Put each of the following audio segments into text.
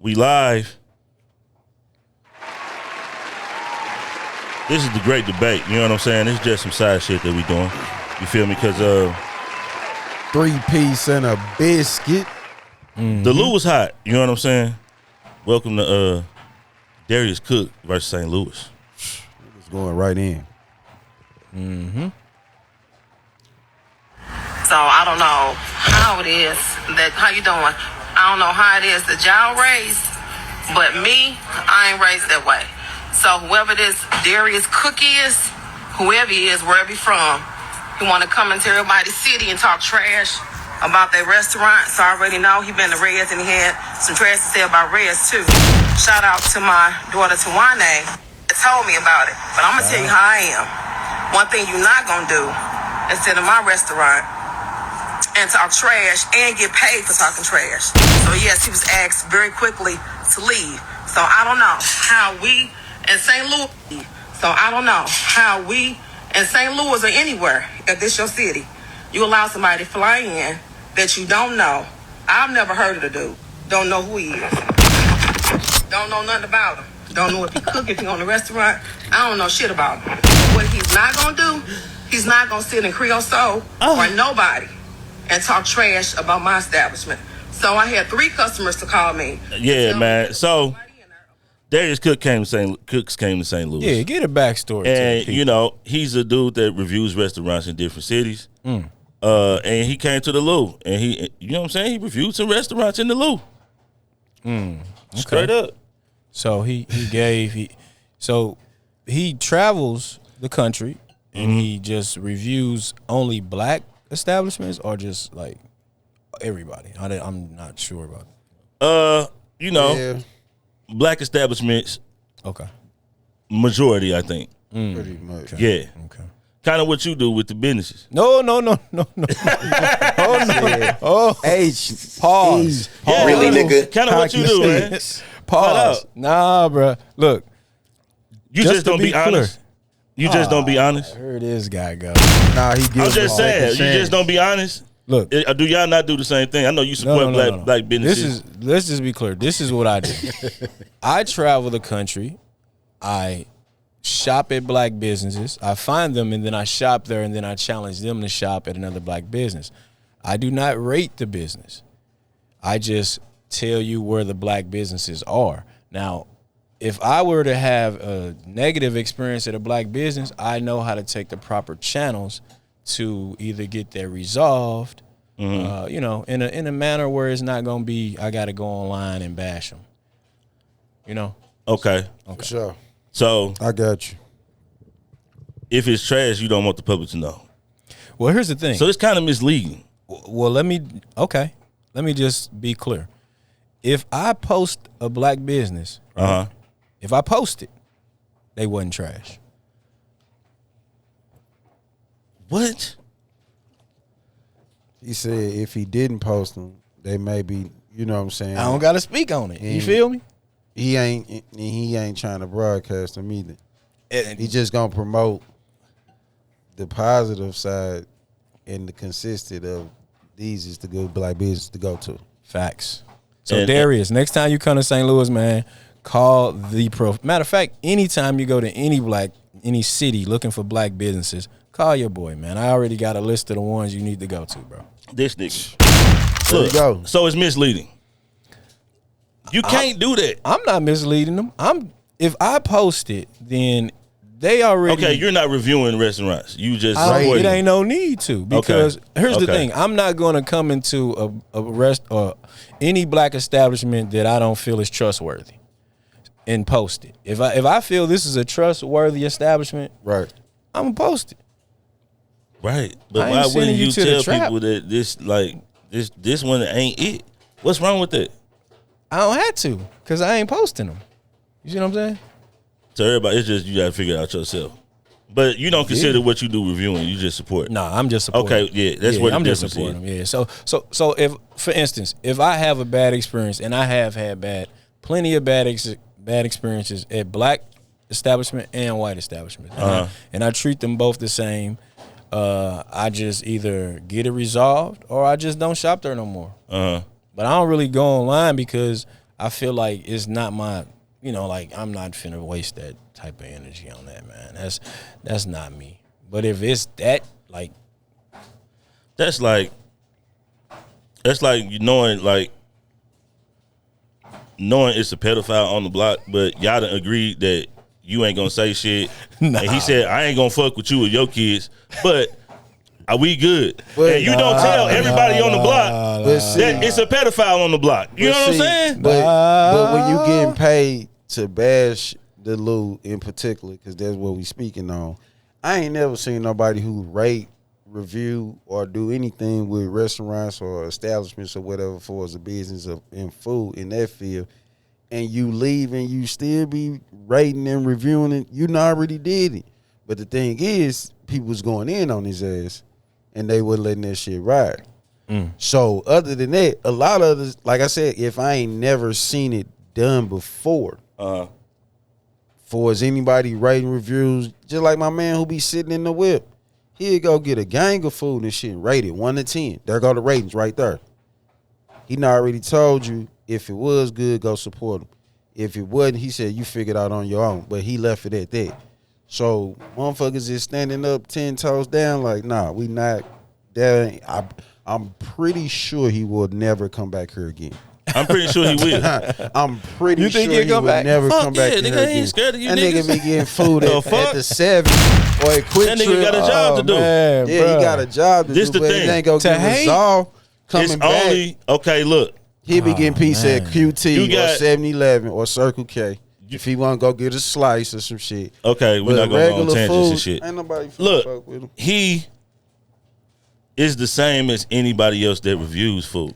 We live. This is the great debate. You know what I'm saying? It's just some side shit that we doing. You feel me? Because 3-piece and a biscuit. The Lou was hot. You know what I'm saying? Welcome to Darius Cooks versus St. Louis. It's going right in. So I don't know how it is that, how you doing? I don't know how it is that y'all raised, but me, I ain't raised that way. So whoever this Darius Cook is, whoever he is, wherever he from, he want to come into everybody's city and talk trash about their restaurant. So I already know he been to Reds and he had some trash to say about Reds too. Shout out to my daughter Tawane that told me about it. But I'm gonna tell you how I am. One thing you're not gonna do is sit in my restaurant and talk trash and get paid for talking trash. So yes, he was asked very quickly to leave. So I don't know how we in St. Louis, in St. Louis or anywhere, if this your city, you allow somebody to fly in that you don't know. I've never heard of the dude. Don't know who he is. Don't know nothing about him. Don't know if he cook, if he own a restaurant. I don't know shit about him. What he's not gonna do, he's not gonna sit in Creole Soul or nobody and talk trash about my establishment. So I had 3 customers to call me. Yeah, man. So Darius Cooks came to St. Louis. Yeah, get a backstory. And you know, he's a dude that reviews restaurants in different cities. And he came to the Lou, and he, you know what I'm saying, he reviewed some restaurants in the Lou. Straight up. So he travels the country and he just reviews only black establishments or just like everybody. I'm not sure about it. You know, black establishments. Okay. Majority, I think. Pretty much. Yeah. Okay. Kind of what you do with the businesses. No. Oh no. Oh. H. Pause. Yeah, Really, nigga? Kind of what you do, man. Pause. Nah, bro. Look. You just don't be honest. You just don't be honest. I heard this guy go. Nah, he gives I'm just saying, you just don't be honest. Look. Do y'all not do the same thing? I know you support black businesses. Let's just be clear. This is what I do. I travel the country. I shop at black businesses. I find them and then I shop there and then I challenge them to shop at another black business. I do not rate the business. I just tell you where the black businesses are. Now, if I were to have a negative experience at a black business, I know how to take the proper channels to either get that resolved, you know, in a manner where it's not going to be, I got to go online and bash them. You know? Okay. For sure. So I got you. If it's trash, you don't want the public to know. Well, here's the thing. So it's kind of misleading. Well, let me just be clear. If I post a black business, if I post it, they wasn't trash. What? He said if he didn't post them, they may be, you know what I'm saying? I don't got to speak on it. You feel me? He ain't trying to broadcast them either. He just gonna promote the positive side and the consistent of these is the good black business to go to. Facts. So Darius, next time you come to St. Louis, man, call the pro. Matter of fact, anytime you go to any city looking for black businesses, call your boy, man. I already got a list of the ones you need to go to, bro. This nigga. There you go. So it's misleading. You can't do that. I'm not misleading them. If I post it, then they already. Okay, you're not reviewing restaurants. You just it ain't no need to, because here's the thing. I'm not going to come into a any black establishment that I don't feel is trustworthy and post it. If I feel this is a trustworthy establishment, right, I'm gonna post it. Right, but why wouldn't you tell people that this one ain't it? What's wrong with that? I don't have to, because I ain't posting them. You see what I'm saying? So everybody, it's just you got to figure it out yourself. But you don't consider what you do reviewing. You just support. No, I'm just supporting. Okay, yeah, that's what I'm just supporting them. Yeah. So if, for instance, if I have a bad experience, and I have had plenty of bad experiences at black establishment and white establishment, and I treat them both the same. I just either get it resolved or I just don't shop there no more. But I don't really go online because I feel like it's not my, like I'm not finna waste that type of energy on that, man. That's not me. But if it's that, like, that's like knowing it's a pedophile on the block, but y'all done agreed that you ain't gonna say shit. Nah. And he said, I ain't gonna fuck with you or your kids, but are we good? But, and you don't tell everybody on the block that it's a pedophile on the block. You know what I'm saying? But when you getting paid to bash the Lou in particular, because that's what we speaking on, I ain't never seen nobody who rate, review, or do anything with restaurants or establishments or whatever for as a business in food in that field, and you leave and you still be rating and reviewing it. You already did it. But the thing is, people was going in on his ass, and they were letting that shit ride. So other than that, a lot of this, like I said, if I ain't never seen it done before, for as anybody writing reviews, just like my man who be sitting in the whip, he'd go get a gang of food and shit, rate it 1 to 10. There go the ratings right there. He not already told you if it was good, go support him. If it wasn't, he said you figure it out on your own. But he left it at that. So motherfuckers is standing up 10 toes down like, nah, we not. I'm pretty sure he will never come back here again. I'm pretty sure he will. I'm pretty sure he will never come back here again. Ain't scared of you that niggas. nigga be getting food at the 7 or a quick that trip. Nigga got a job to do. Man, yeah, bro. He got a job to this do. The but thing. It ain't gonna get resolved coming it's back. Only, okay, look. He be getting pizza at QT or 7-Eleven or Circle K. If he want to go get a slice or some shit. Okay, we're not going to go on tangents and shit. Ain't nobody look, with him. He is the same as anybody else that reviews food.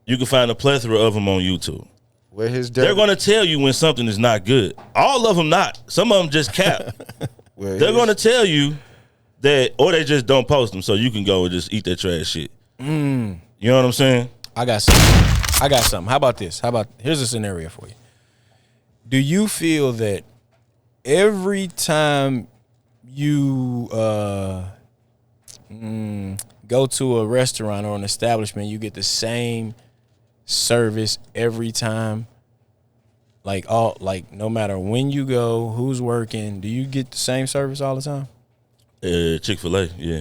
You can find a plethora of them on YouTube. They're going to tell you when something is not good. All of them not. Some of them just cap. They're going to tell you that, or they just don't post them so you can go and just eat that trash shit. You know what I'm saying? I got something. How about this? Here's a scenario for you. Do you feel that every time you go to a restaurant or an establishment, you get the same service every time? Like no matter when you go, who's working, do you get the same service all the time? Chick-fil-A, yeah.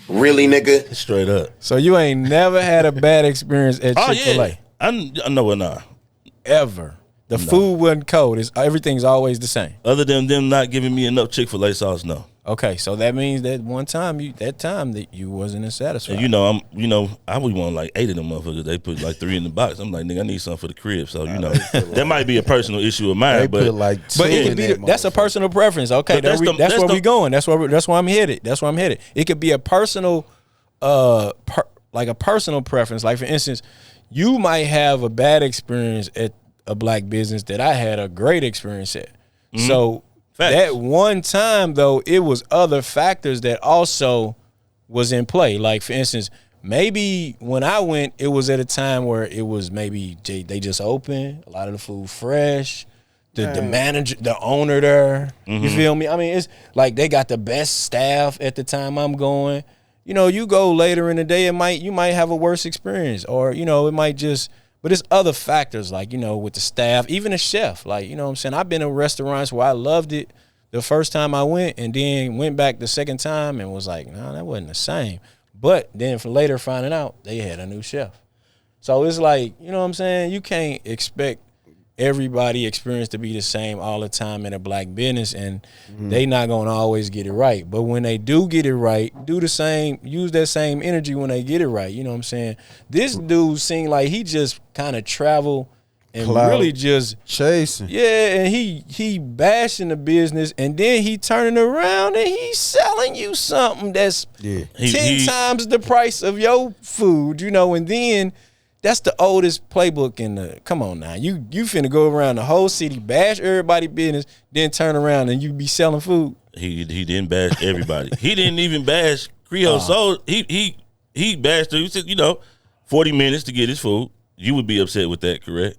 Really, nigga? Straight up. So you ain't never had a bad experience at Chick-fil-A? Yeah. I know it not. Ever. The food wasn't cold. Everything's always the same. Other than them not giving me enough Chick-fil-A sauce, no. Okay, so that means that that you wasn't as satisfied. And I would want like 8 of them motherfuckers. They put like 3 in the box. I'm like, nigga, I need something for the crib. So that might be a personal issue of mine. But it could be that's a personal preference. Okay, that's where we going. That's where I'm headed. It could be a personal, like a personal preference. Like for instance, you might have a bad experience at a black business that I had a great experience at. Mm-hmm. So facts. That one time though, it was other factors that also was in play. Like for instance, maybe when I went, it was at a time where it was maybe they just opened, a lot of the food fresh, the manager, the owner there. Mm-hmm. You feel me? I mean, it's like they got the best staff at the time I'm going. You go later in the day, you might have a worse experience, or it might just. But it's other factors, like, with the staff, even the chef. Like, you know what I'm saying? I've been in restaurants where I loved it the first time I went and then went back the second time and was like, nah, that wasn't the same. But then for later finding out, they had a new chef. So it's like, you know what I'm saying? You can't expect everybody experience to be the same all the time in a black business, and they not going to always get it right. But when they do get it right, do the same, use that same energy when they get it right. You know what I'm saying? This dude seemed like he just kind of traveled and really just chasing. Yeah, and he bashing the business, and then he turning around and he's selling you something that's 10 times the price of your food, and then that's the oldest playbook in the. Come on now, you finna go around the whole city, bash everybody business, then turn around and you be selling food. He didn't bash everybody. He didn't even bash Creole Soul. He bashed her. He said 40 minutes to get his food. You would be upset with that, correct?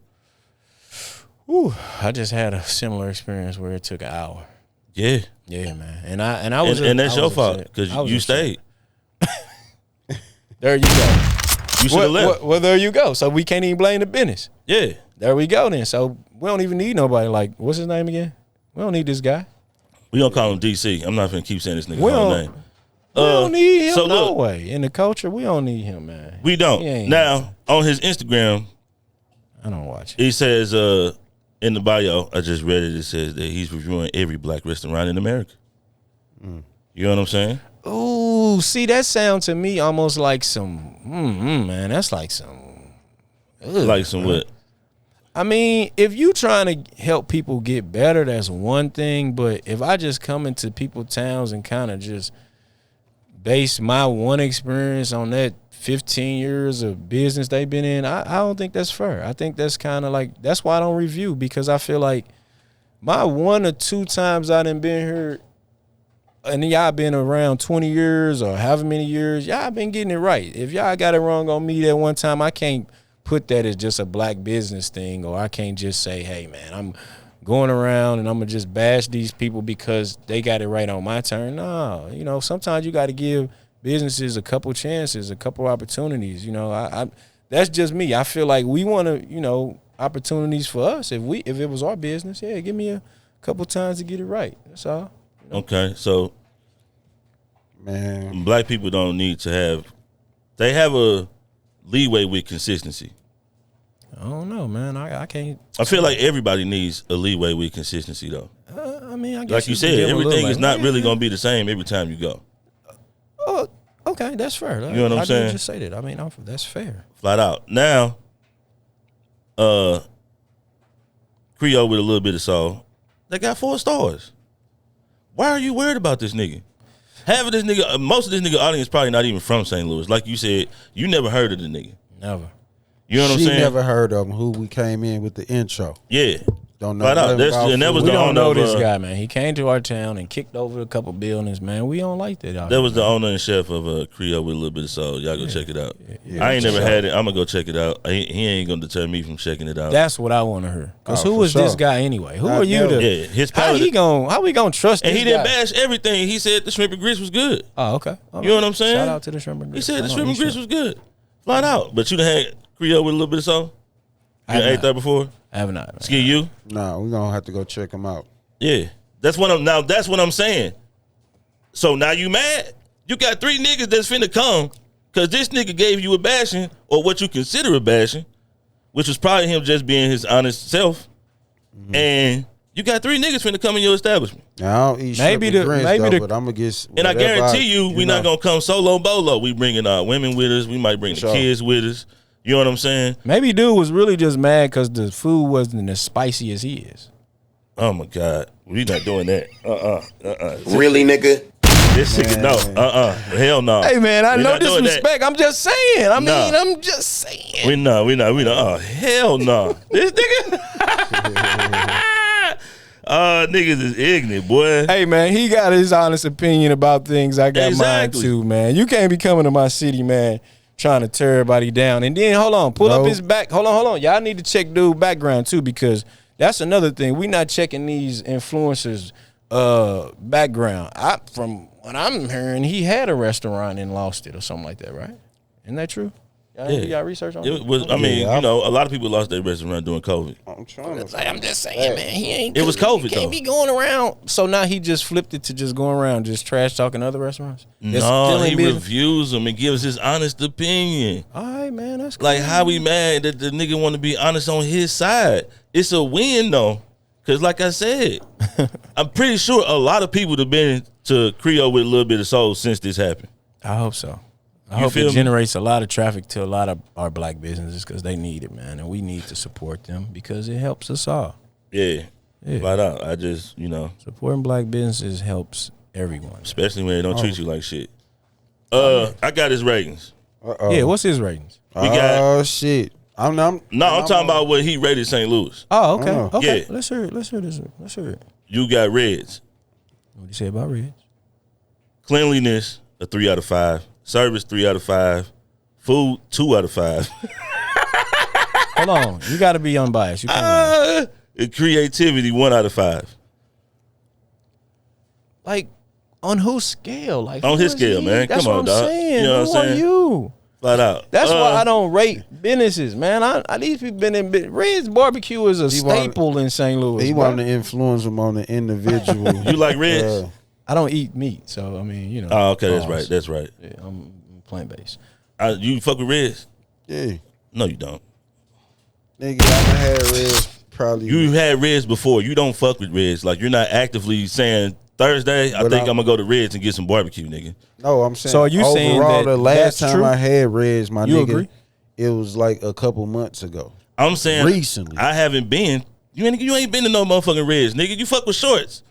Ooh, I just had a similar experience where it took an hour. Yeah, man, and I was and that's your fault because you stayed. There you go. You should have left. Well, there you go. So we can't even blame the business. Yeah. There we go then. So we don't even need nobody like, what's his name again? We don't need this guy. We don't call him DC. I'm not finna keep saying this nigga's whole name. We don't need him so no look, way. In the culture, we don't need him, man. We don't. Now, on his Instagram, I don't watch it. He says in the bio, I just read it, it says that he's reviewing every black restaurant in America. You know what I'm saying? Ooh, see, that sounds to me almost like some, man, that's like some. Like some what? I mean, if you trying to help people get better, that's one thing. But if I just come into people's towns and kind of just base my one experience on that 15 years of business they've been in, I don't think that's fair. I think that's kind of like, that's why I don't review, because I feel like my 1 or 2 times I done been here, and y'all been around 20 years or however many years, y'all been getting it right. If y'all got it wrong on me that one time, I can't put that as just a black business thing, or I can't just say, hey, man, I'm going around and I'm going to just bash these people because they got it right on my turn. No, you know, sometimes you got to give businesses a couple chances, a couple opportunities. You know, I that's just me. I feel like we want to, you know, opportunities for us. If it was our business, yeah, give me a couple times to get it right. That's all. You know? Okay, so man, black people don't need to have. They have a leeway with consistency. I don't know, man. I can't. I feel like everybody needs a leeway with consistency, though. I mean, I guess like you said, everything is not really going to be the same every time you go. Oh, okay, that's fair. You know what I'm saying? I just say that. I mean, that's fair. Flat out. Now, Creole with a little bit of soul, they got 4 stars. Why are you worried about this nigga? Half of this nigga, most of this nigga audience probably not even from St. Louis. Like you said, you never heard of the nigga. Never. You know what I'm saying? She never heard of him. Who we came in with the intro. Yeah. Don't know. Flat out. We don't know this guy, man. He came to our town and kicked over a couple buildings, man. We don't like that. That was the owner and chef of Creole with a little bit of soul. Y'all go check it out. I ain't never had it. I'm gonna go check it out. He ain't gonna deter me from checking it out. That's what I want to hear. Because who is this guy anyway? Who are you to? Yeah, his how we gonna trust? And this he didn't guy? bash everything. He said the shrimp and grits was good. Oh, okay. You know what I'm saying? Shout out to the shrimp and grits. He said the shrimp and grits was good. Flat out. But you done had Creole with a little bit of soul. You ate that before? I have not. Ski you? Nah, we gonna have to go check him out. Yeah, that's what I'm saying. So now you mad? You got 3 niggas that's finna come because this nigga gave you a bashing, or what you consider a bashing, which was probably him just being his honest self. And you got 3 niggas finna come in your establishment. Now, I don't eat but I'm gonna get. And I guarantee you, we not gonna come solo bolo. We bringing our women with us. We might bring the kids with us. You know what I'm saying? Maybe dude was really just mad because the food wasn't as spicy as he is. Oh my God, we not doing that. Really, nigga? This nigga, no. Hell no. Hey man, I know disrespect. I'm just saying. I'm just saying. We not. Oh hell no. This nigga. Niggas is ignorant, boy. Hey man, he got his honest opinion about things. I got mine too, man. You can't be coming to my city, man, trying to tear everybody down. And then hold on, pull up his back. Hold on. Y'all need to check dude background too, because that's another thing. We not checking these influencers background. From what I'm hearing, he had a restaurant and lost it or something like that, right? Isn't that true? You got research on it? You know, a lot of people lost their restaurant during COVID. I'm just saying, man, he ain't. It was COVID, Can't be going around. So now he just flipped it to just going around, just trash talking other restaurants. No, he reviews them and gives his honest opinion. All right, man, that's cool. Like how we mad that the nigga want to be honest on his side. It's a win though, because like I said, I'm pretty sure a lot of people have been to Creole with a little bit of soul since this happened. I hope so. I hope it generates a lot of traffic to a lot of our black businesses because they need it, man, and we need to support them because it helps us all. Yeah. Flat out. I just, supporting black businesses helps everyone, especially when they don't treat you like shit. I got his ratings. Yeah, what's his ratings? Shit. I'm talking about what he rated St. Louis. Oh, okay. Okay. Yeah. Let's hear it. Let's hear it. You got Reds. What do you say about Reds? Cleanliness, a 3 out of 5. Service, 3 out of 5. Food, 2 out of 5. Hold on. You got to be unbiased. You can't creativity, 1 out of 5. Like, on whose scale? Like, on his scale, man. That's Come on, what I'm dog. saying. You know Who what I'm saying? Are you? Flat out. That's why I don't rate businesses, man. I these people been in Red's Barbecue is a staple in St. Louis. He wanted to influence him on the individual. You like Red's? I don't eat meat, so I mean, you know. Oh, okay, that's right. Yeah, I'm plant based. You fuck with Red's? Yeah. No, you don't. Nigga, I done had Red's probably. You had Red's before. You don't fuck with Red's. Like you're not actively saying Thursday. I think I'm gonna go to Red's and get some barbecue, nigga. No, I'm saying. So are you overall, saying that the last time true? I had Red's, my you nigga, agree? It was like a couple months ago. I'm saying recently. I haven't been. You ain't been to no motherfucking Red's, nigga. You fuck with Shorts.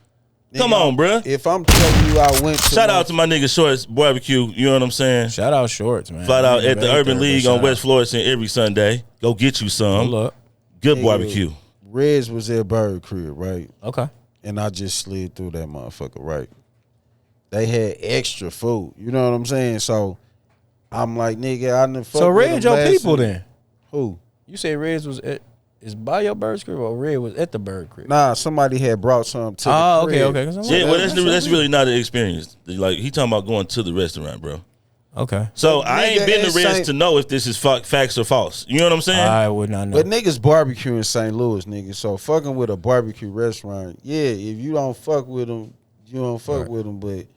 Nigga, come on, bruh. If I'm telling you, I went to shout out to my nigga Shorts Barbecue. You know what I'm saying? Shout out Shorts, man. Flat out at the Urban League on West Florissant every Sunday. Go get you some. Hold up. Good barbecue. Red's was at Bird Crib, right? Okay. And I just slid through that motherfucker, right? They had extra food. You know what I'm saying? So I'm like, nigga, I done fuck So with Red's them your last people week. then? Who? You say Red's was is by your Bird Crib or Red was at the Bird Crib? Nah, somebody had brought some to the crib. okay. Yeah, well, that's really not an experience. Like he talking about going to the restaurant, bro. Okay. So I ain't been to it's Red's to know if this is facts or false. You know what I'm saying? I would not know. But niggas barbecue in St. Louis, nigga. So fucking with a barbecue restaurant, yeah, if you don't fuck with them, you don't fuck with them. But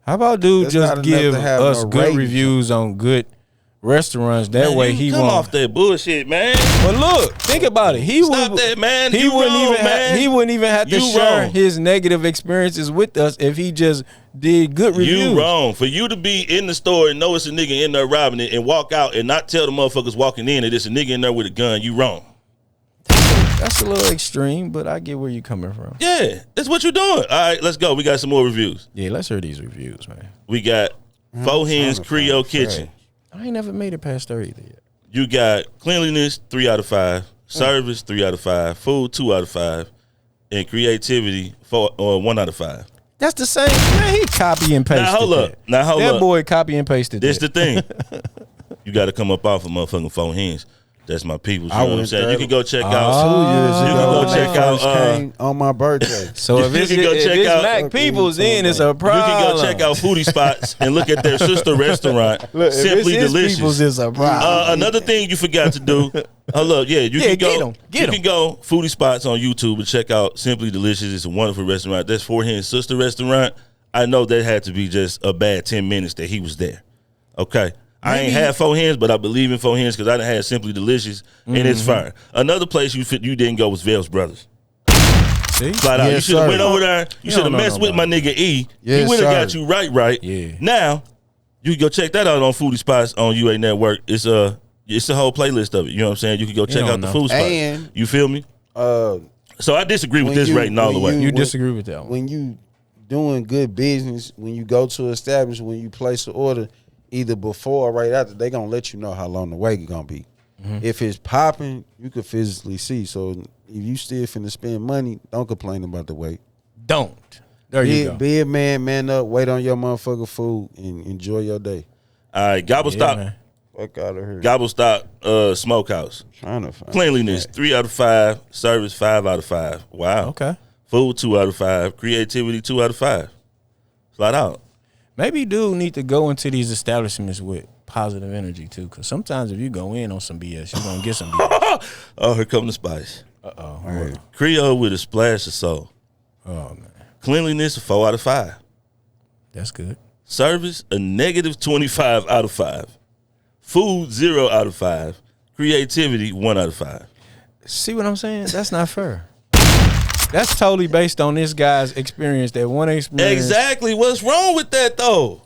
how about dude that's just not give enough to have us no good ratings. reviews on good restaurants? That Man, way you he come won't. off that bullshit, man. But look, think about it. Stop that, man. He You wouldn't wrong, even man. he wouldn't even have to You share wrong. his negative experiences with us if he just did good reviews. You wrong. For you to be in the store and know it's a nigga in there robbing it and walk out and not tell the motherfuckers walking in that it's a nigga in there with a gun, you wrong. That's a little extreme, but I get where you're coming from. Yeah, that's what you're doing. All right, let's go. We got some more reviews. Yeah, let's hear these reviews, man. We got Four Hens Creole Kitchen. I ain't never made it past 30 yet. You got cleanliness, 3 out of 5. Service, 3 out of 5. Food, 2 out of 5. And creativity, 1 out of 5. That's the same. Man, he copy and pasted. Now hold up. That boy copy and pasted. This the thing. You got to come up off of motherfucking Four Hens. That's my people. You know what I'm saying? You can go check out. 2 years ago, you can go check out. came on my birthday. So if it's, Mac Peoples, then it's a problem. You can go check out Foodie Spots and look at their sister restaurant, Simply Delicious. Peoples is a problem. Another thing you forgot to do. Look, you can go. You can go Foodie Spots on YouTube and check out Simply Delicious. It's a wonderful restaurant. That's Four Hens' sister restaurant. I know that had to be just a bad 10 minutes that he was there. Okay. I ain't had Four Hens, but I believe in Four Hens because I done had Simply Delicious, and it's fire. Another place you didn't go was Vale's Brothers. See? Flat out. You should have went over there. You should have messed with my nigga E. Yes, he would have got sir. you right. Yeah. Now, you can go check that out on Foodie Spots on UA Network. It's a whole playlist of it. You know what I'm saying? You can go check out the food spots. And you feel me? So I disagree with this rating all the way. You disagree with that one. When you doing good business, when you go to establishment, when you place an order, either before or right after, they gonna let you know how long the wait gonna be. If it's popping, you can physically see. So if you still finna spend money, don't complain about the wait. Don't. There you go. Be a man up, wait on your motherfucking food, and enjoy your day. All right, Gobble Stop. Man. Fuck out of here. Gobble Stop Smokehouse. Trying to find Cleanliness, that. 3 out of 5. Service, 5 out of 5. Wow. Okay. Food, 2 out of 5. Creativity, 2 out of 5. Flat out. Maybe dude need to go into these establishments with positive energy too, because sometimes if you go in on some BS, you're gonna get some BS. Oh, here come the spice. Uh-oh. Creole with a splash of soul. Oh man, Cleanliness, a 4 out of 5. that's good. Service, a negative 25 out of 5. Food, 0 out of 5. Creativity, 1 out of 5. See what I'm saying? That's not fair. That's totally based on this guy's experience. That one experience. Exactly. What's wrong with that though?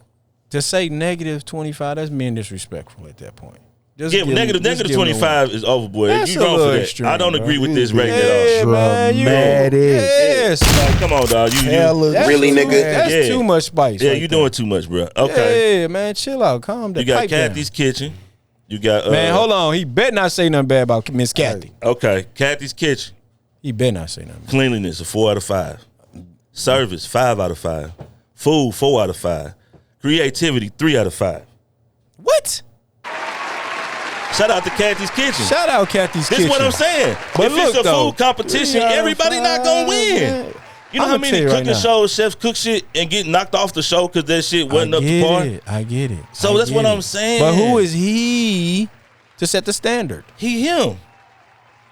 To say negative 25, that's being disrespectful at that point. Just Yeah, give him- negative just give him 25 is overboard. That's You a wrong little for that. extreme, I don't bro. agree with this You rating be- at all. Yeah, man, you Dramatic. yes. Like, come on, dog. You Hella Really, too, nigga? That's Yeah. too much spice. yeah, right you there. doing too much, bro. Okay. Yeah, man, chill out, calm down. You got Pipe down. Kathy's Kitchen. You got Man, hold on. He better not say nothing bad about Miss Kathy. Okay, Kathy's Kitchen. He better not say nothing. Cleanliness, a 4 out of 5. Service, 5 out of 5. Food, 4 out of 5. Creativity, 3 out of 5. What? Shout out to Kathy's Kitchen. Shout out Kathy's This Kitchen. is what I'm saying. But if look, it's a though, food competition, everybody not gonna win. You know how many cooking shows chefs cook shit and get knocked off the show because that shit wasn't up to par? I get it. So that's what I'm saying. But who is he to set the standard? Him.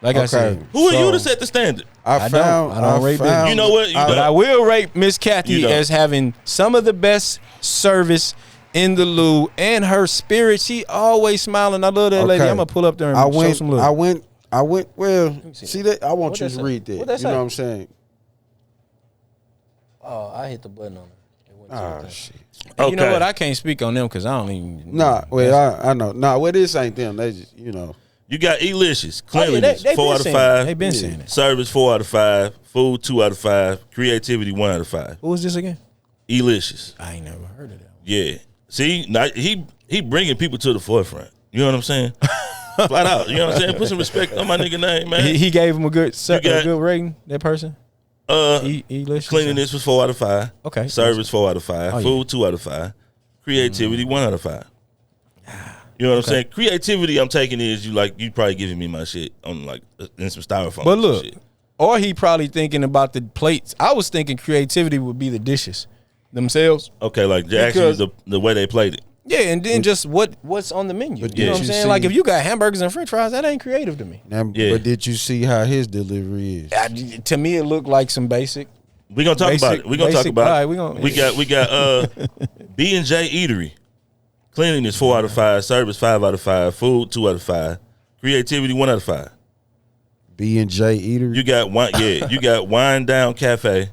Like I said. Who are you to set the standard? I don't rate business. You know what? But I will rate Miss Kathy as having some of the best service in the Lou, and her spirit. She always smiling. I love that lady. I'm gonna pull up there and show some love. I went. Well, see that? I want you to read that. You know what I'm saying? Oh, I hit the button on it. Oh shit! Okay. You know what? I can't speak on them because I don't even. Nah, well, I know. Nah, well, this ain't them. They just, you know. You got Elicious, cleanliness, 4 out of 5. They've been saying it. Service, 4 out of 5. Food, 2 out of 5. Creativity, 1 out of 5. Who was this again? Elicious. I ain't never heard of that. Yeah. See, now he bringing people to the forefront. You know what I'm saying? Flat out. You know what I'm saying? Put some respect on my nigga name, man. He gave him a good rating. That person. Cleanliness was 4 out of 5. Okay. Service 4 out of 5. Food 2 out of 5. Creativity 1 out of 5. You know what I'm saying? Creativity I'm taking is you probably giving me my shit on in some styrofoam. But look, shit. Or he probably thinking about the plates. I was thinking creativity would be the dishes themselves. Okay, actually the way they played it. Yeah, and then just what's on the menu. But you know what I'm saying? Like if you got hamburgers and french fries, that ain't creative to me. But did you see how his delivery is? To me, it looked like some basic. We're gonna talk about it. We're gonna talk about it. Right, we got B&J Eatery. Cleanliness 4 out of 5. Service 5 out of 5. Food 2 out of 5. Creativity 1 out of 5. B&J Eatery. You got Wine Down Cafe.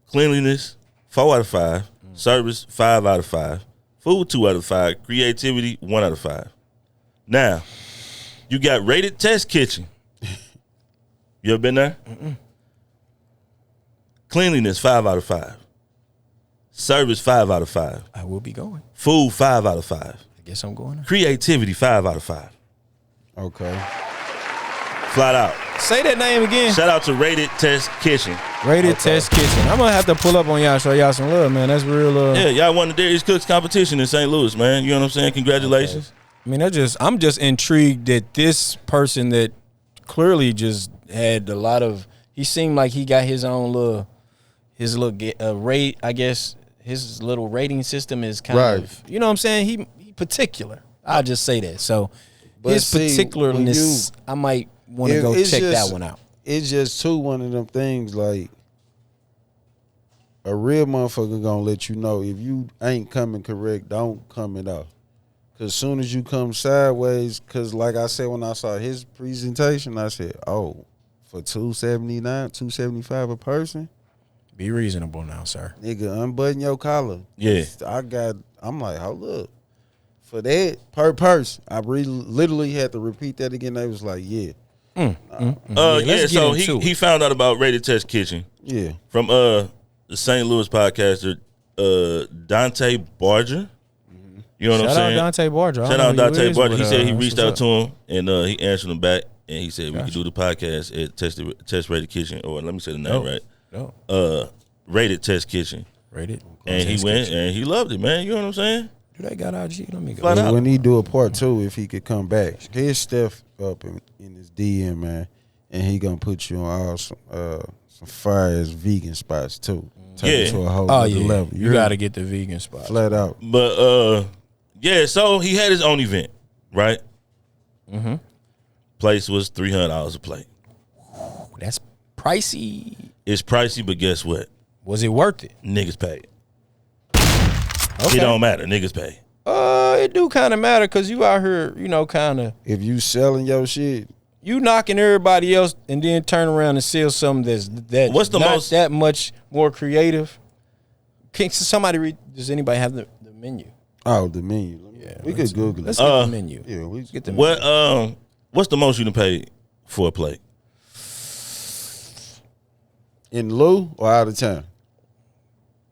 Cleanliness 4 out of 5. Service 5 out of 5. Food 2 out of 5. Creativity 1 out of 5. Now, you got Rated Test Kitchen. You ever been there? Mm-mm. Cleanliness 5 out of 5. Service 5 out of 5. I will be going. Food 5 out of 5. I guess I'm going. Creativity 5 out of 5. Okay. Flat out. Say that name again. Shout out to Rated Test Kitchen. Rated Test Kitchen. I'm gonna have to pull up on y'all, show y'all some love, man. That's real. Yeah, y'all won the Darius Cooks competition in St. Louis, man. You know what I'm saying? Congratulations. Okay. I mean, I'm just intrigued that this person that clearly just had a lot of. He seemed like he got his own little rate. I guess his little rating system is kind of. You know what I'm saying? He particular. I'll just say that. So his particularness, I might want to go check that one out. It's just one of them things like a real motherfucker gonna let you know if you ain't coming correct, don't come it off. Cause soon as you come sideways, cause like I said when I saw his presentation, I said, oh, for $279, $275 a person. Be reasonable now, sir. Nigga, unbutton your collar. Yeah. I'm like, hold up. For that, per person, I literally had to repeat that again. They was like, yeah. So he found out about Rated Test Kitchen. Yeah. From the St. Louis podcaster, Dante Barger. You know what I'm saying? Shout out Dante Barger. Shout out Dante Barger. He said he reached out to him and he answered him back and he said we could do the podcast at Test Rated Kitchen, or let me say the name right. No. Rated Test Kitchen. Rated. And he went and he loved it, man. You know what I'm saying? Do they got IG? Let me go. When he do a part 2, if he could come back, his stuff up in his DM, man, and he gonna put you on all some fire ass vegan spots too. Take it to a whole other level. You gotta get the vegan spot. Flat out. But so he had his own event, right? Mm-hmm. Place was $300 a plate. That's pricey. It's pricey, but guess what? Was it worth it? Niggas paid. Okay. It don't matter. Niggas pay. It do kind of matter because you out here, kind of. If you selling your shit, you knocking everybody else and then turn around and sell something that's what's the not most that much more creative. Can somebody read? Does anybody have the menu? Oh, the menu. We could Google it. Let's get the menu. Yeah, we get the menu. What's the most you done paid for a plate? In lieu or out of town?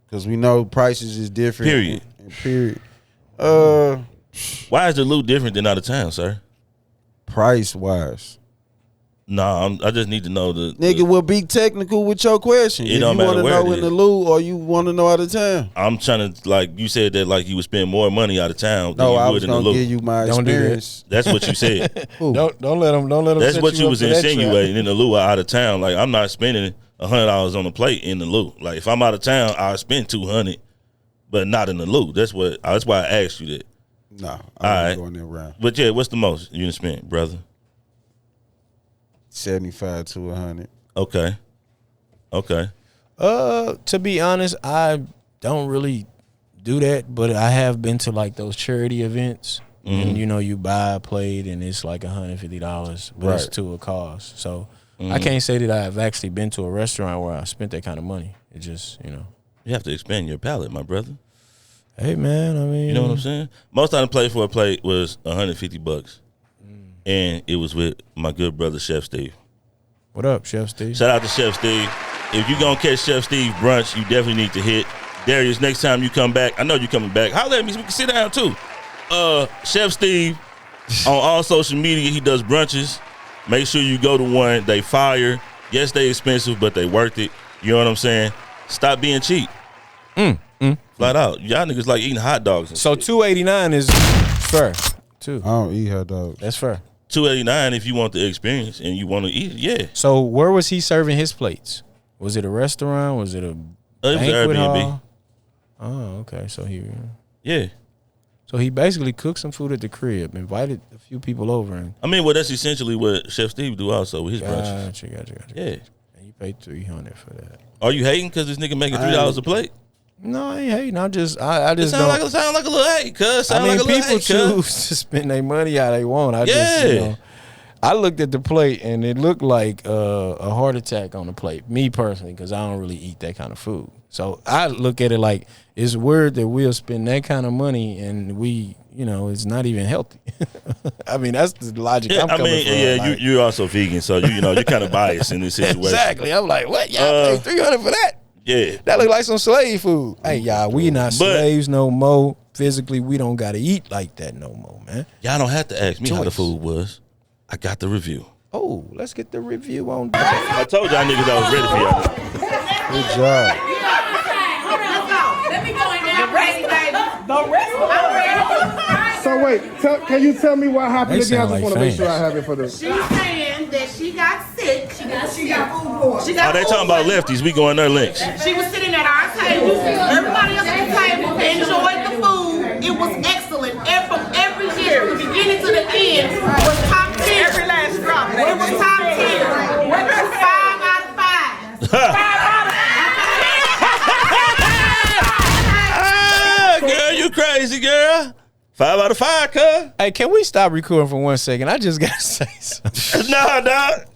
Because we know prices is different. Period. Why is the loot different than out of town, sir? Price wise. Nah, I just need to know Nigga will be technical with your question. It don't matter where it is. You want to know in the loot or you want to know out of town? I'm trying to, you said that you would spend more money out of town than no, you I would was in the gonna loot. give you my experience. That's what you said. Don't let them. That's what you was insinuating in the loot out of town. Like, I'm not spending $100 on the plate in the loo. Like if I'm out of town, I'll spend $200, but not in the loo. That's why I asked you that. No, I ain't going there around. But yeah, what's the most you done spent, brother? 75 to 100. Okay. To be honest, I don't really do that, but I have been to like those charity events, and you buy a plate and it's like $150, but it's to a cause. So I can't say that I've actually been to a restaurant where I spent that kind of money. It just you have to expand your palate, my brother. Hey man, I mean, you know what I'm saying? Most time I played for a plate was $150, and it was with my good brother Chef Steve. What up, Chef Steve? Shout out to Chef Steve. If you gonna catch Chef Steve brunch, you definitely need to hit Darius. Next time you come back, I know you coming back. Holler at me so we can sit down too. Chef Steve on all social media, he does brunches. Make sure you go to one. They fire. Yes, they expensive, but they worth it. You know what I'm saying? Stop being cheap. Flat out. Y'all niggas like eating hot dogs. And so $289 is fair too. I don't eat hot dogs. That's fair. $289 if you want the experience and you want to eat it. Yeah. So where was he serving his plates? Was it a restaurant? Was it a banquet hall? Oh, okay. So yeah. So he basically cooked some food at the crib, invited a few people over, and that's essentially what Chef Steve do also with his brunches. Gotcha. Yeah. And you paid $300 for that. Are you hating because this nigga making $3 a plate? No, I ain't hating. I just sound like a little hate, cuz. People choose to spend their money how they want. I looked at the plate and it looked like a heart attack on the plate. Me personally, because I don't really eat that kind of food. So I look at it like it's weird that we'll spend that kind of money and we, it's not even healthy. I mean, that's the logic I'm coming from. Yeah, you're also vegan, so you're kind of biased in this situation. Exactly. I'm like, what? Y'all pay $300 for that? Yeah. That look like some slave food. Hey, y'all, we not slaves no more. Physically, we don't got to eat like that no more, man. Y'all don't have to ask me how the food was. I got the review. Oh, let's get the review on that. I told y'all niggas I was ready for y'all. Good job. Let me go in there. So wait, can you tell me what happened again? I just want to make sure I have it for the. She's saying that she got sick. She got food poisoning. They talking about lefties. We going their links. She was sitting at our table. Everybody else at the table enjoyed the food. It was excellent. And from every year, the beginning to the end, was top 10. Every last drop. It was top 10. It was 5 out of 5. 5 out of 5. Girl, you crazy, girl. 5 out of 5, cuz. Hey, can we stop recording for 1 second? I just gotta say something. Nah, dog.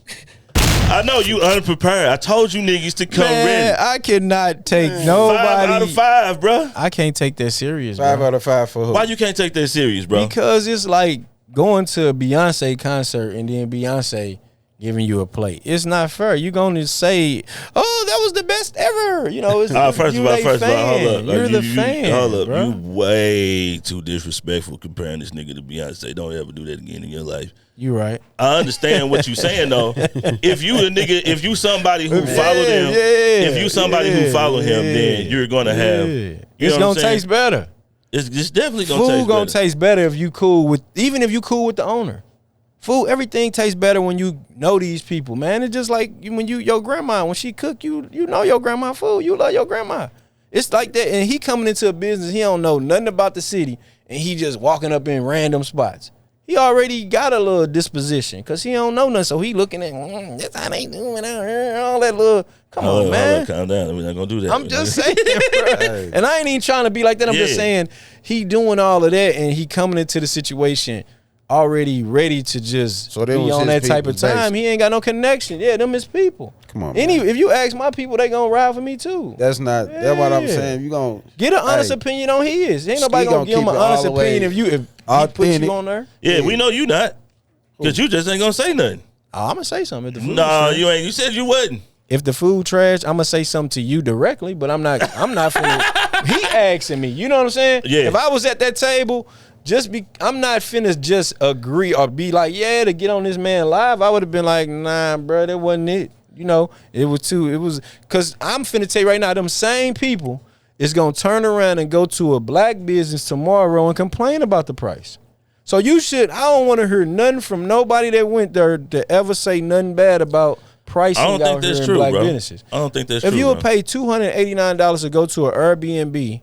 I know you unprepared. I told you niggas to come ready. I cannot take nobody. 5 out of 5, bro. I can't take that serious, 5 bro. out of 5 for who? Why you can't take that serious, bro? Because it's like going to a Beyonce concert and then Beyonce giving you a plate. It's not fair. You're going to say, oh, that was the best ever. It's first of all, hold up. You're the fan. Hold up. Bro. You way too disrespectful comparing this nigga to Beyonce. Don't ever do that again in your life. You right. I understand what you saying though. If you a nigga, if you somebody who follow them, if you somebody who follow him, then you're gonna have. It's gonna taste better. It's definitely gonna taste better. Food gonna taste better if you cool with, even if you cool with the owner. Food, everything tastes better when you know these people, man. It's just like when your grandma, when she cook, you know your grandma food. You love your grandma. It's like that. And he coming into a business, he don't know nothing about the city, and he just walking up in random spots. He already got a little disposition because he don't know nothing. So he looking at, that's how they doing out here, all that little, come on, man. Calm down. We're not going to do that. I'm just saying, bro. And I ain't even trying to be like that. I'm just saying he doing all of that and he coming into the situation already ready to just be on that type of time. He ain't got no connection. Yeah, them his people. Come on, man. If you ask my people, they gonna ride for me too. That's what I'm saying. You gonna get an honest opinion on his. Ain't nobody gonna give him an honest opinion if he put you on there. Yeah, we know you not. Because you just ain't gonna say nothing. I'm gonna say something. If the food you ain't. You said you wouldn't. If the food trash, I'm gonna say something to you directly, but I'm not finna. He asking me. You know what I'm saying? Yeah. If I was at that table, I'm not finna just agree or be like, yeah, to get on this man live. I would have been like, nah, bro, that wasn't it. It was because I'm finna tell you right now, them same people is gonna turn around and go to a black business tomorrow and complain about the price. So I don't want to hear nothing from nobody that went there to ever say nothing bad about pricing I don't think out that's here true, in black bro. businesses. I don't think that's if true. If you would bro. pay $289 to go to an Airbnb,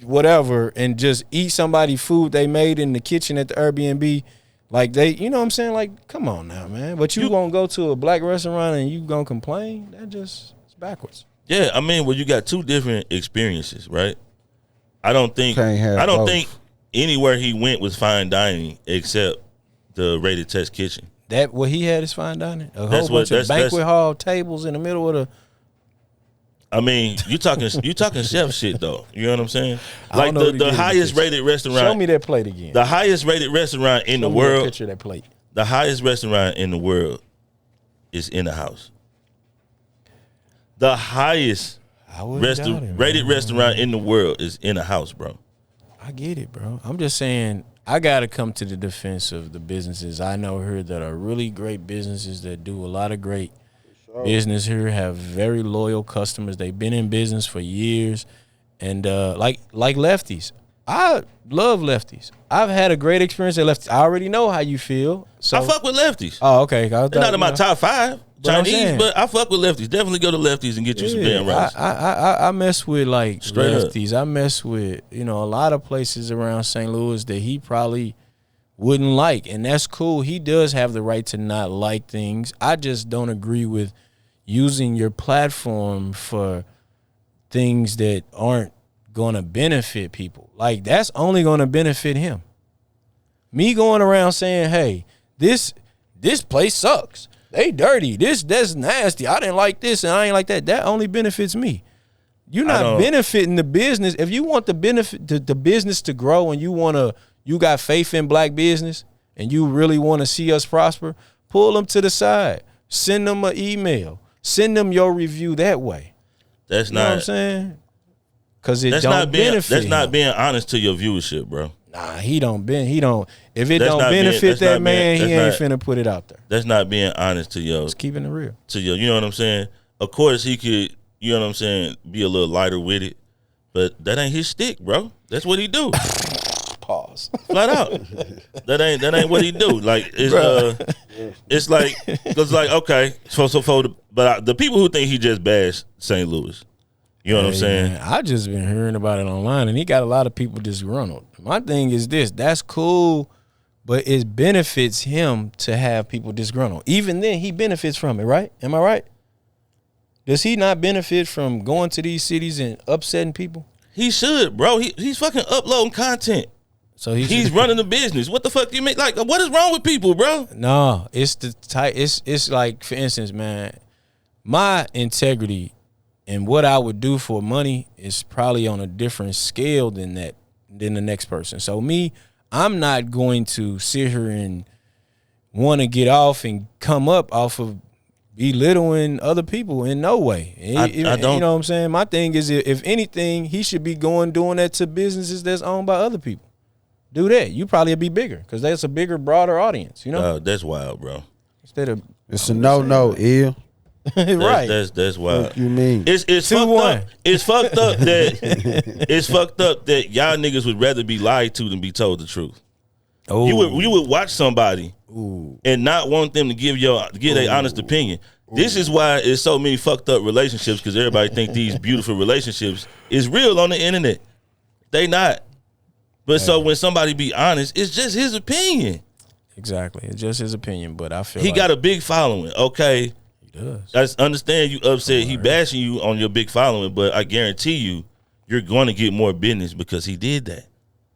whatever, and just eat somebody's food they made in the kitchen at the Airbnb, like they, you know what I'm saying? Like, come on now, man. But you won't go to a black restaurant and you gonna complain? That just it's backwards. Yeah, I mean, well, you got two different experiences, right? I don't think anywhere he went was fine dining except the Rated Test Kitchen. That what he had is fine dining. A whole bunch of banquet hall tables in the middle of the. I mean, you talking chef shit though. You know what I'm saying? Like the highest rated restaurant. Show me that plate again. The highest rated restaurant in the world. Picture that plate. The highest restaurant in the world is in a house. The highest rated restaurant in the world is in a house, bro. I get it, bro. I'm just saying I got to come to the defense of the businesses I know here that are really great businesses that do a lot of great business here, have very loyal customers. They've been in business for years. And like Lefties. I love Lefties. I've had a great experience at Lefties. I already know how you feel. So I fuck with Lefties. Oh, okay. They're not in my top 5 Chinese, but I fuck with Lefties. Definitely go to Lefties and get you some damn rice. I mess with like Straight Lefties. I mess with, a lot of places around St. Louis that he probably wouldn't like, and that's cool. He does have the right to not like things. I just don't agree with using your platform for things that aren't going to benefit people. Like, that's only going to benefit him. Me going around saying, hey, this place sucks. They dirty. That's nasty. I didn't like this and I ain't like that. That only benefits me. You're not benefiting the business. If you want the benefit the business to grow and you got faith in black business and you really want to see us prosper, pull them to the side. Send them an email. Send them your review that way. That's you know what I'm saying? Because it don't benefit That's him. not being honest to your viewership, bro. Nah, he don't. If it don't benefit that man, he ain't finna put it out there. That's not being honest to your. Just keeping it real. To your, you know what I'm saying? Of course, he could, you know what I'm saying, be a little lighter with it, but that ain't his stick, bro. That's what he do. Pause. Flat out. That ain't what he do. Like it's like, cause like okay, so for the people who think he just bashed St. Louis. You know what I'm saying? Man, I just been hearing about it online, and he got a lot of people disgruntled. My thing is this: that's cool, but it benefits him to have people disgruntled. Even then, he benefits from it, right? Am I right? Does he not benefit from going to these cities and upsetting people? He should, bro. He's fucking uploading content. So he's running the business. What the fuck do you mean? Like, what is wrong with people, bro? No, it's the type. It's like, for instance, man, my integrity and what I would do for money is probably on a different scale than the next person. So me, I'm not going to sit here and want to get off and come up off of belittling other people in no way. I don't. You know what I'm saying? My thing is, if anything, he should be doing that to businesses that's owned by other people. Do that. You probably be bigger because that's a bigger, broader audience. You know, that's wild, bro. Instead of it's a no, ill. Right. That's wild. What you mean? It's fucked up. It's fucked up that y'all niggas would rather be lied to than be told the truth. Oh. You would watch somebody and not want them to give their honest opinion. This is why it's so many fucked up relationships, because everybody think these beautiful relationships is real on the internet. They not. But so when somebody be honest, it's just his opinion. Exactly. It's just his opinion, but I feel he got a big following. Okay. He does. I understand you upset. He bashing you on your big following, but I guarantee you're going to get more business because he did that.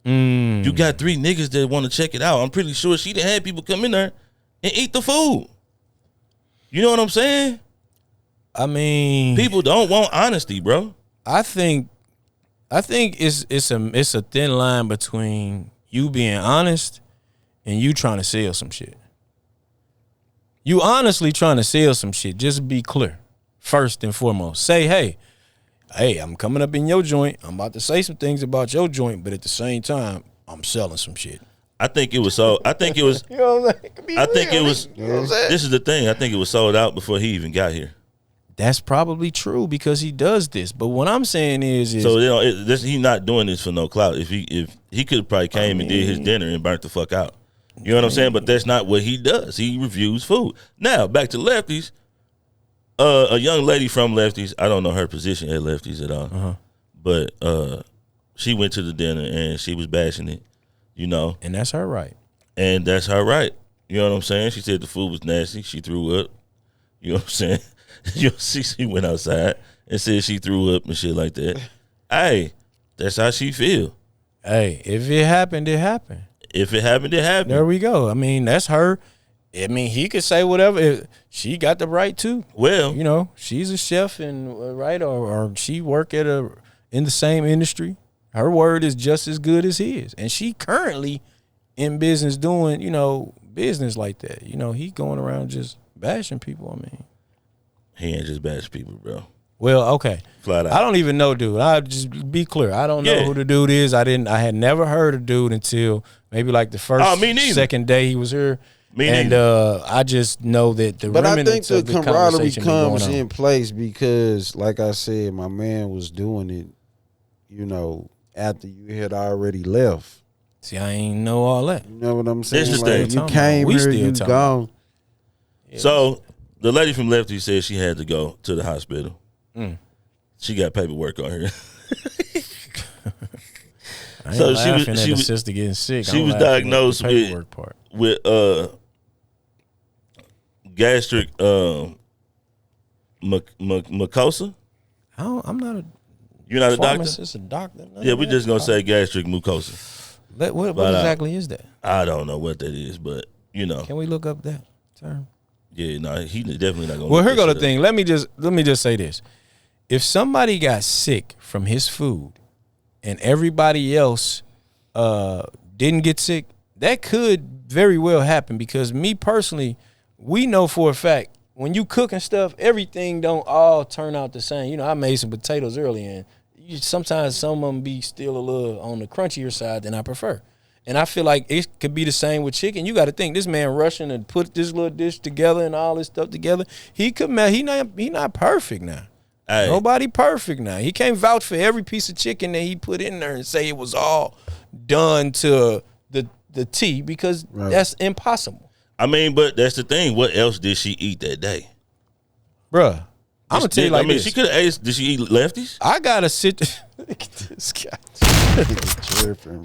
You got 3 niggas that want to check it out. I'm pretty sure she done had people come in there and eat the food. You know what I'm saying? I mean, people don't want honesty, bro. I think it's a thin line between you being honest and you trying to sell some shit. You honestly trying to sell some shit. Just be clear. First and foremost, say, hey, I'm coming up in your joint. I'm about to say some things about your joint, but at the same time, I'm selling some shit. I think it was you know what I'm saying? I think it was, this is the thing. I think it was sold out before he even got here. That's probably true because he does this. But what I'm saying is so he's not doing this for no clout. If he could have probably came and did his dinner and burnt the fuck out. You know what I'm saying? But that's not what he does. He reviews food. Now back to Lefties. A young lady from Lefties. I don't know her position at Lefties at all. But she went to the dinner and she was bashing it, you know. And that's her right. And that's her right. You know what I'm saying? She said the food was nasty. She threw up. You know what I'm saying? You know, she went outside and said she threw up and shit like that. Hey, that's how she feel. Hey, if it happened, it happened. If it happened, it happened. There we go. I mean, that's her. I mean, he could say whatever. She got the right too. Well, you know, she's a chef and right, or she work in the same industry. Her word is just as good as his, and she currently in business doing, you know, business like that. You know, he going around just bashing people. I mean, he ain't just bashing people, bro. Well, okay. Flat out. I don't even know dude. I'll just be clear. I don't know who the dude is. I had never heard of dude until maybe like the first, second day he was here. I just know that But I think the camaraderie comes in place because, like I said, my man was doing it, you know, after you had already left. See, I ain't know all that. You know what I'm saying? This like, you came here, you gone. Yeah. So the lady from Lefty said she had to go to the hospital. She got paperwork on her. So she was sister getting sick. She was diagnosed with gastric mucosa. I'm not a. You're not a doctor. A doctor. Yeah, we're just gonna say gastric mucosa. What exactly is that? I don't know what that is, but you know. Can we look up that term? Yeah, no, he definitely not gonna. Well, here go the thing. Let me just say this. If somebody got sick from his food and everybody else didn't get sick, that could very well happen because me personally, we know for a fact when you cook and stuff, everything don't all turn out the same. You know, I made some potatoes earlier and sometimes some of them be still a little on the crunchier side than I prefer. And I feel like it could be the same with chicken. You got to think this man rushing and put this little dish together and all this stuff together. He not perfect now. Hey. Nobody perfect now. He can't vouch for every piece of chicken that he put in there and say it was all done to the T because that's impossible. I mean, but that's the thing. What else did she eat that day? Bruh, I'm going to tell you like this. She could have ate, did she eat Lefties? I got to sit. Look at this guy.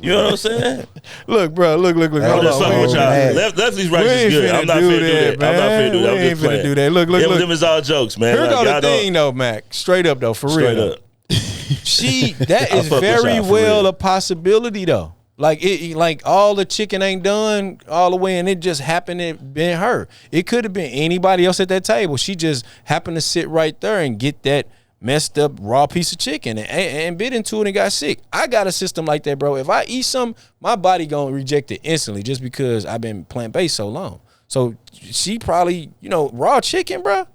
You know what I'm saying? Look, bro. Look. Hold on. With y'all. Lefties rice is good. I'm not finna do that. I'm not finna do that. I'm just playing. Do that. Look. Them is all jokes, man. Here go the thing, though, Mac. Straight up, though, for real. Straight up. That is very well a possibility, though. Like all the chicken ain't done all the way, and it just happened to been her. It could have been anybody else at that table. She just happened to sit right there and get that messed up raw piece of chicken and bit into it and got sick. I got a system like that, bro. If I eat something, my body gonna reject it instantly just because I've been plant-based so long. So she probably, you know, raw chicken, bro.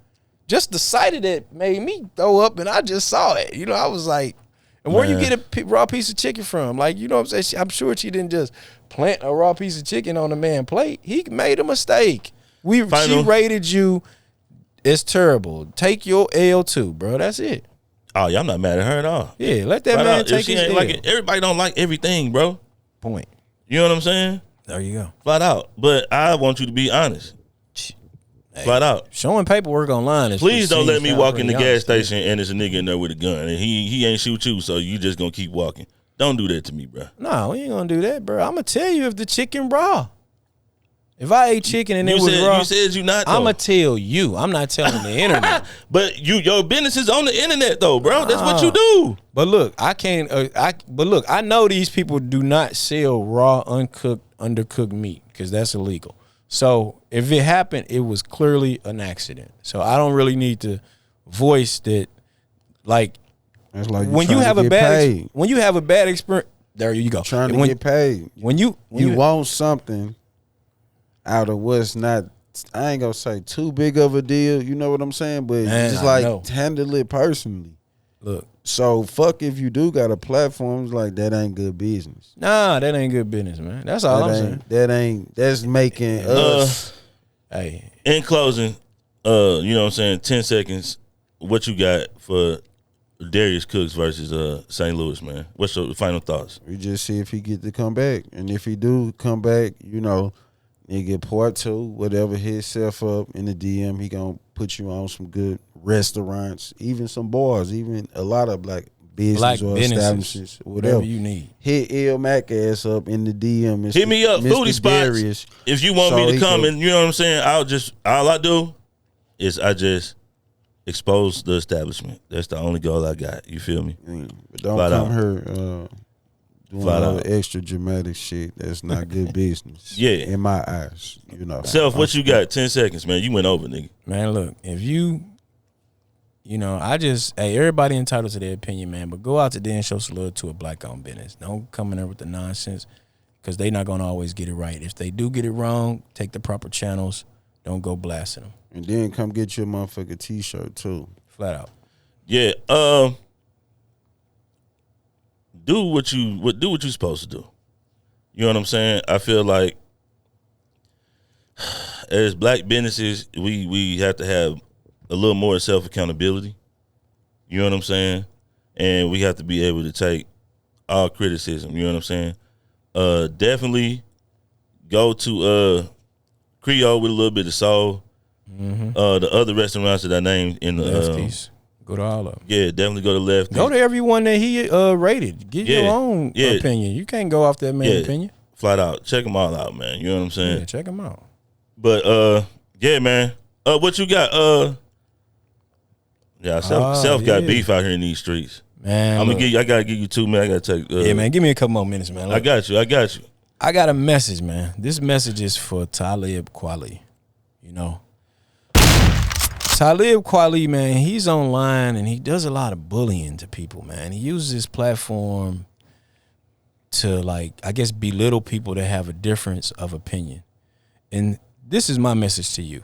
Just the sight of that made me throw up, and I just saw it. You know, I was like, and where you get a raw piece of chicken from? Like, you know what I'm saying? I'm sure she didn't just plant a raw piece of chicken on the man's plate. He made a mistake. She rated you. It's terrible. Take your L too, bro. That's it. Oh, yeah, I'm not mad at her at all. Yeah, let that man take his L. Like everybody don't like everything, bro. Point. You know what I'm saying? There you go. Flat out. But I want you to be honest. Hey, flat out. Showing paperwork online is. Please don't let me walk in the gas station and there's a nigga in there with a gun and he ain't shoot you, so you just gonna keep walking. Don't do that to me, bro. No, we ain't gonna do that, bro. I'm gonna tell you if the chicken raw. If I ate chicken and it was raw, you said you not. I'm gonna tell you. I'm not telling the internet. But your business is on the internet, though, bro. That's what you do. But look, I can't. But look, I know these people do not sell raw, uncooked, undercooked meat because that's illegal. So if it happened, it was clearly an accident. So I don't really need to voice that. Like, it's like when you have a bad experience, there you go. Trying to get paid. When you want something out of what's not, I ain't gonna say too big of a deal, you know what I'm saying? But just like handle it personally. Look. So fuck if you do got a platform, it's like that ain't good business. Nah, that ain't good business, man. That's all I'm saying. That's making us. Hey. In closing, you know what I'm saying, 10 seconds, what you got for Darius Cooks versus St. Louis, man? What's your final thoughts? We just see if he get to come back. And if he do come back, you know, nigga, part 2, whatever, hit himself up in the DM, he gonna put you on some good restaurants, even some bars, even a lot of black business or establishments, whatever you need. Hit Il Mac ass up in the DM. Hit me up, Mr. foodie Darius, spots. If you want me to come, and you know what I'm saying, all I do is I just expose the establishment. That's the only goal I got. You feel me? But don't come here doing all the extra dramatic shit. That's not good business. Yeah, in my eyes, you know. Self, what you got? 10 seconds, man. You went over, nigga. Man, look, if you know, everybody entitled to their opinion, man. But go out today and show some love to a black-owned business. Don't come in there with the nonsense, because they not gonna always get it right. If they do get it wrong, take the proper channels. Don't go blasting them. And then come get your motherfucking T-shirt too. Flat out. Yeah. Do what you supposed to do. You know what I'm saying? I feel like as black businesses, we have to have a little more self accountability. You know what I'm saying? And we have to be able to take all criticism. You know what I'm saying? Definitely go to Creole with a little bit of soul. Mm-hmm. The other restaurants that I named in the Lefties. Go to all of them. Yeah, definitely go to Lefties. Go to everyone that he rated. Get your own opinion. You can't go off that man's opinion. Flat out. Check them all out, man. You know what I'm saying? Yeah, check them out. But yeah, man. What you got? Self got beef out here in these streets. Man, I gotta give you 2 minutes. I gotta take. Yeah, man. Give me a couple more minutes, man. Look, I got you. I got a message, man. This message is for Talib Kweli. You know, Talib Kweli, man, he's online and he does a lot of bullying to people, man. He uses his platform to, like, I guess, belittle people that have a difference of opinion. And this is my message to you.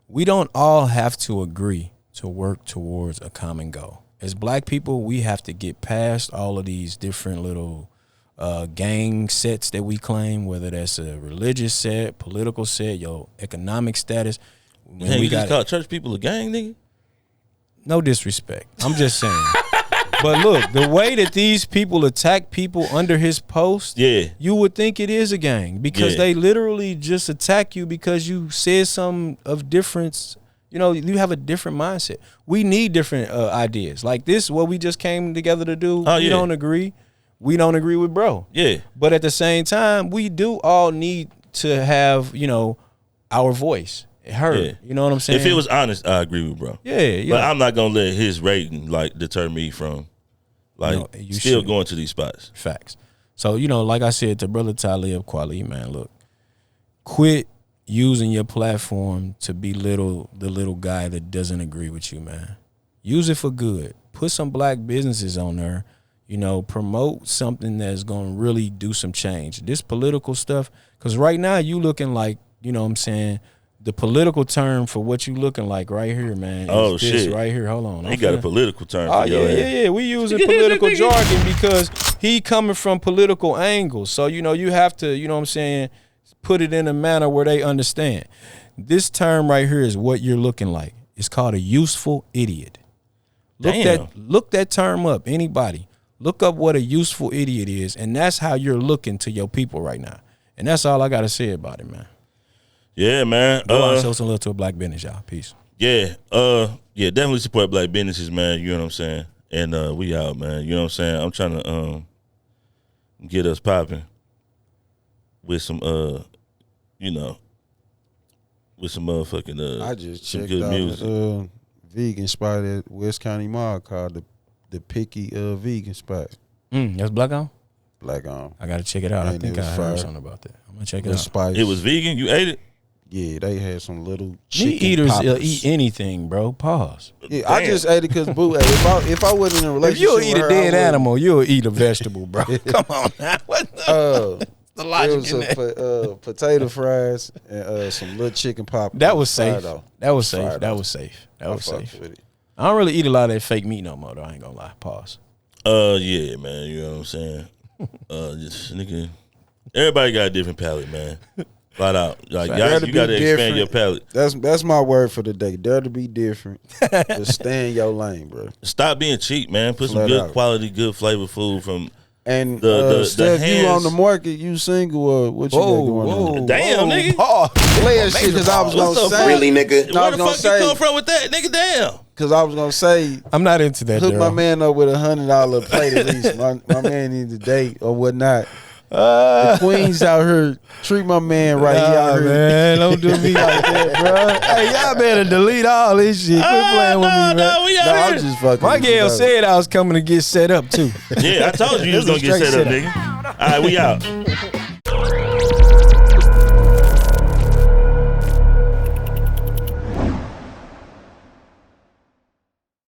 We don't all have to agree to work towards a common goal. As black people, we have to get past all of these different little gang sets that we claim, whether that's a religious set, political set, your economic status. Man, you just call church people a gang, nigga? No disrespect. I'm just saying. But look, the way that these people attack people under his post, you would think it is a gang, because they literally just attack you because you said something of difference. You know, you have a different mindset. We need different ideas. Like this, what we just came together to do, we don't agree. We don't agree with bro. Yeah. But at the same time, we do all need to have, you know, our voice heard. Yeah. You know what I'm saying? If it was honest, I agree with bro. Yeah. But I'm not going to let his rating, like, deter me from, like, still going to these spots. Facts. So, you know, like I said to Brother Talib Kweli, man, look, quit using your platform to belittle the little guy that doesn't agree with you, man. Use it for good. Put some black businesses on there. You know, promote something that's going to really do some change. This political stuff, because right now you looking like, you know what I'm saying, the political term for what you looking like right here, man. Oh, shit. Right here. Hold on. He got a political term. Oh, yeah. We using political jargon because he coming from political angles. So, you know, you have to, you know what I'm saying, put it in a manner where they understand. This term right here is what you're looking like. It's called a useful idiot. Look that term up. Anybody. Look up what a useful idiot is, and that's how you're looking to your people right now. And that's all I got to say about it, man. Yeah, man. Show some love to a black business, y'all. Peace. Yeah. Definitely support black businesses, man. You know what I'm saying? And we out, man. You know what I'm saying? I'm trying to get us popping with some with some motherfucking I just checked good out music. Vegan spot at West County Mall called the Picky Vegan Spot. That's black on? Black on. I gotta check it out. I think I heard something about that. I'm gonna check it out. Spice. It was vegan? You ate it? Yeah, they had some little chicken meat eaters poppers. Eat anything, bro. Pause. Yeah, damn. I just ate it because boo. If I wasn't in a relationship, if you'll eat a dead animal, you'll eat a vegetable, bro. Come on now. What the logic in that? Potato fries and some little chicken poppers. That was safe. That was safe. I don't really eat a lot of that fake meat no more, though. I ain't gonna lie. Pause. Yeah, man. You know what I'm saying? Just nigga. Everybody got a different palate, man. Flat out. Like y'all, you gotta expand your palate. That's my word for the day. Dare to be different. Just stay in your lane, bro. Stop being cheap, man. Put some good quality, good flavor food from And the Steph, hands. you on the market, you single or what you got going on? Damn, nigga. Oh, player shit, because I was going to say. Really, nigga? Where the fuck you come from with that, nigga? Damn. Because I was going to say. I'm not into that, hook my man up with $100 plate at least. My man needs a date or whatnot. The queens out here, treat my man right. He out here. Man, don't do me like that, bro. Hey, y'all better delete all this shit. Quit playing with me, man. I'm just fucking. My girl said I was coming to get set up too. Yeah, I told you was gonna get set up, nigga. All right, we out.